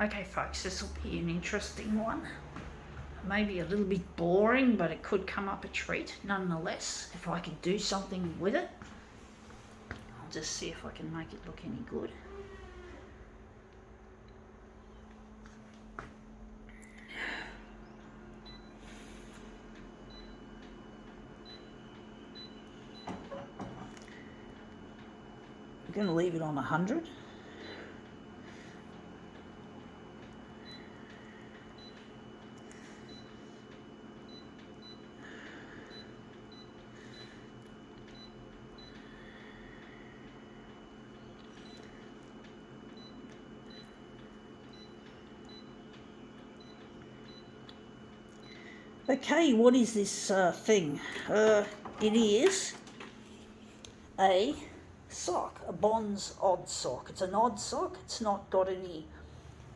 Okay folks, this will be an interesting one. Maybe a little bit boring, but it could come up a treat nonetheless if I can do something with it. I'll just see if I can make it look any good. I'm going to leave it on 100. Okay, what is this thing? It is a sock, a Bonds odd sock. It's an odd sock. It's not got any,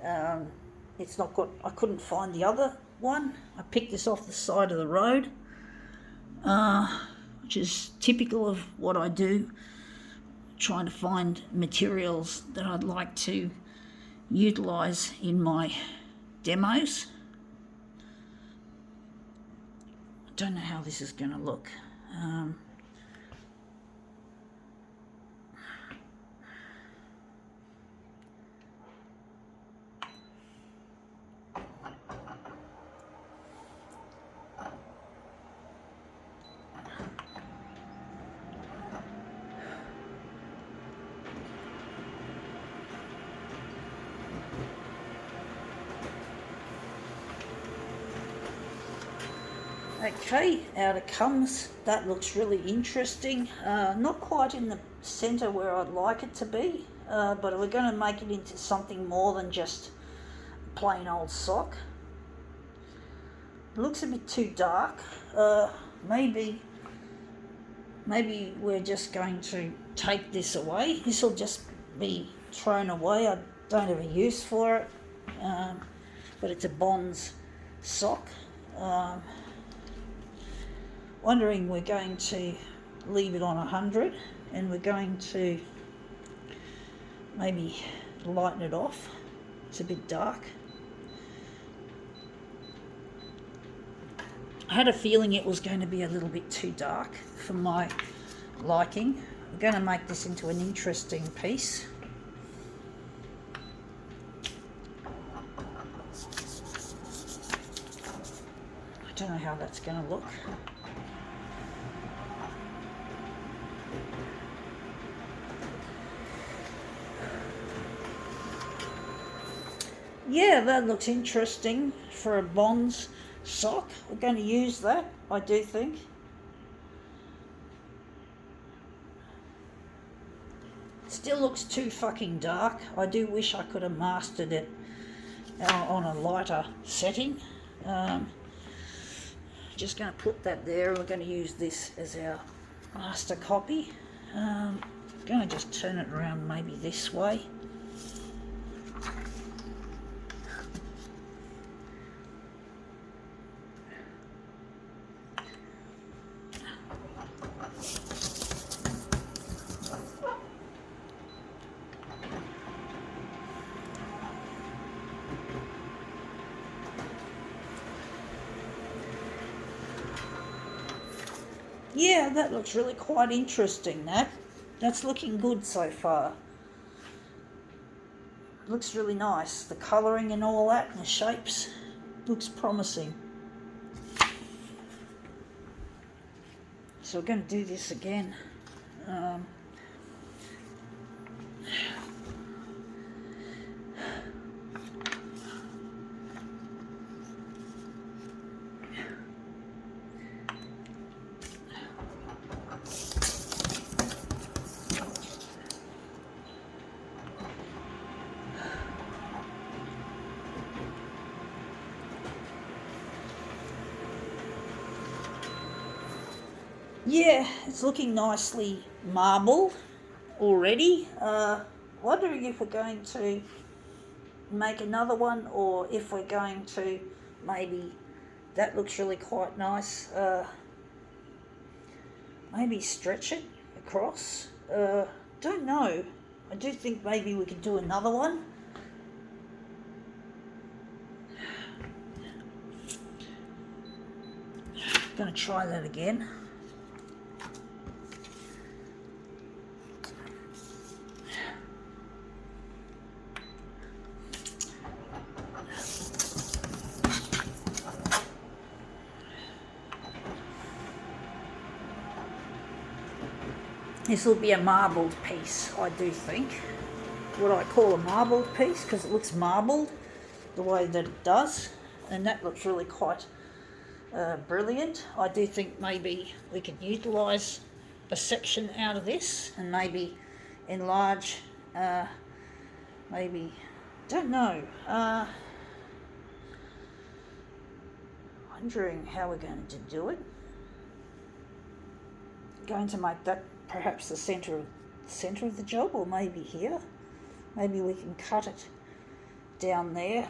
I couldn't find the other one. I picked this off the side of the road, which is typical of what I do, trying to find materials that I'd like to utilise in my demos. I don't know how this is going to look. Okay, out it comes. That looks really interesting. Not quite in the centre where I'd like it to be, but we're going to make it into something more than just a plain old sock. It looks a bit too dark. Maybe we're just going to take this away. This will just be thrown away. I don't have a use for it, but it's a Bonds sock. Wondering, we're going to leave it on 100 and we're going to maybe lighten it off. It's a bit dark. I had a feeling it was going to be a little bit too dark for my liking. We're going to make this into an interesting piece. I don't know how that's going to look. Yeah, that looks interesting for a Bonds sock. We're going to use that, I do think. Still looks too fucking dark. I do wish I could have mastered it on a lighter setting. Just going to put that there. We're going to use this as our master copy. Going to just turn it around maybe this way. Yeah, that looks really quite interesting, that's looking good so far. Looks really nice. The colouring and all that and the shapes looks promising. So we're going to do this again. Yeah, it's looking nicely marbled already. Wondering if we're going to make another one or if we're going to maybe, that looks really quite nice, maybe stretch it across. Don't know. I do think maybe we could do another one. Going to try that again. This will be a marbled piece, I do think. What I call a marbled piece, because it looks marbled the way that it does, and that looks really quite brilliant. I do think maybe we could utilise a section out of this and maybe enlarge, maybe, don't know, wondering how we're going to do it. Going to make that perhaps the centre of the job, or maybe here. Maybe we can cut it down there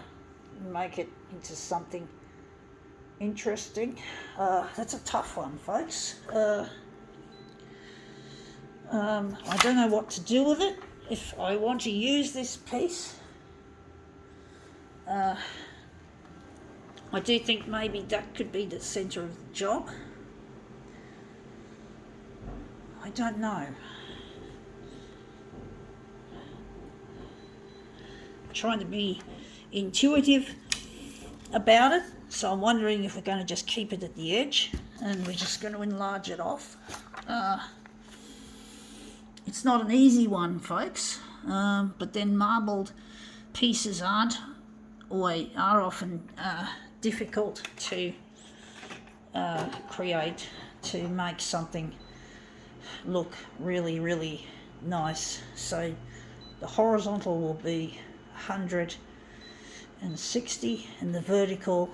and make it into something interesting. That's a tough one, folks. I don't know what to do with it. If I want to use this piece, I do think maybe that could be the centre of the job. I don't know. I'm trying to be intuitive about it, so I'm wondering if we're going to just keep it at the edge and we're just going to enlarge it off. It's not an easy one, folks, but then marbled pieces are often difficult to create, to make something look really, really nice. So the horizontal will be 160 and the vertical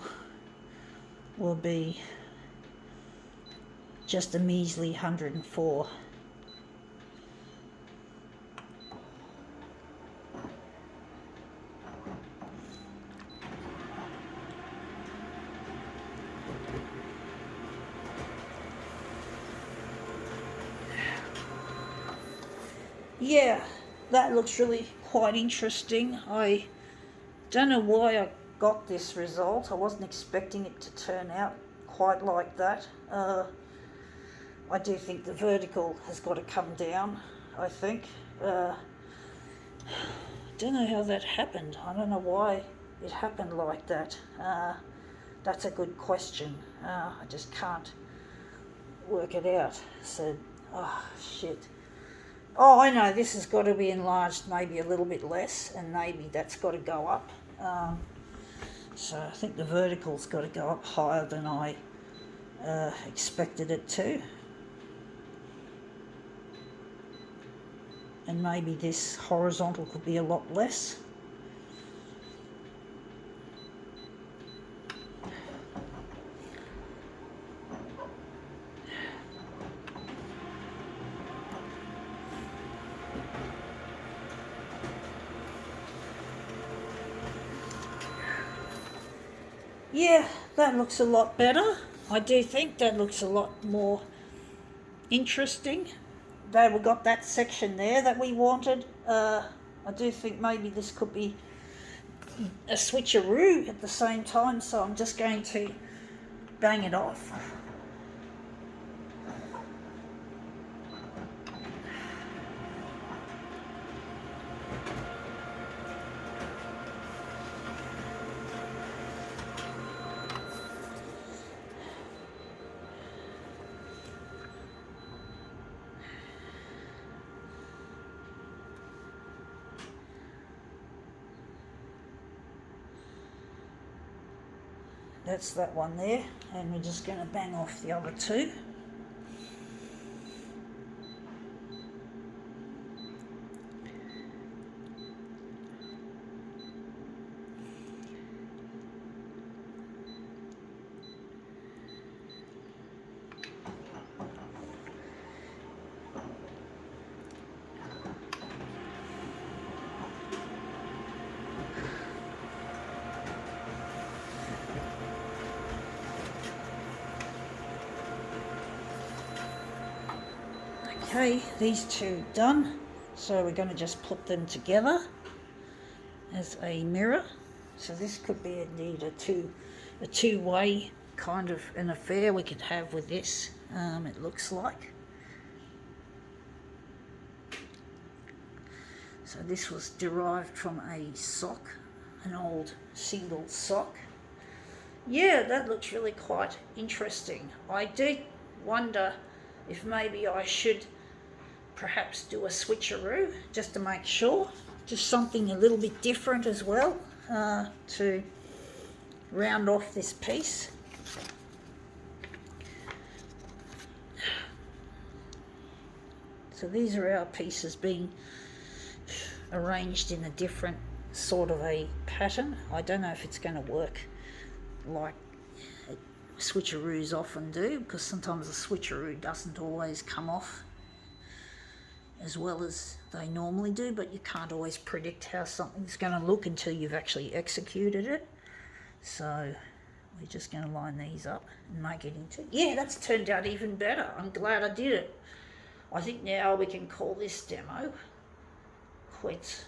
will be just a measly 104. Yeah, that looks really quite interesting. I don't know why I got this result. I wasn't expecting it to turn out quite like that. I do think the vertical has got to come down, I think. Don't know how that happened. I don't know why it happened like that. That's a good question. I just can't work it out. So, shit. Oh, I know, this has got to be enlarged maybe a little bit less, and maybe that's got to go up. So I think the vertical's got to go up higher than I expected it to. And maybe this horizontal could be a lot less. Yeah, that looks a lot better. I do think that looks a lot more interesting. They got that section there that we wanted. I do think maybe this could be a switcheroo at the same time, so I'm just going to bang it off. That's that one there, and we're just going to bang off the other two. Okay, these two done, so we're going to just put them together as a mirror. So this could be indeed a two-way kind of an affair we could have with this, it looks like. So this was derived from a sock, an old single sock. Yeah, that looks really quite interesting. I do wonder if maybe I should perhaps do a switcheroo just to make sure. Just something a little bit different as well, to round off this piece. So these are our pieces being arranged in a different sort of a pattern. I don't know if it's going to work like switcheroos often do, because sometimes the switcheroo doesn't always come off as well as they normally do, but you can't always predict how something's going to look until you've actually executed it. So we're just going to line these up and make it into... Yeah, that's turned out even better. I'm glad I did it. I think now we can call this demo quits.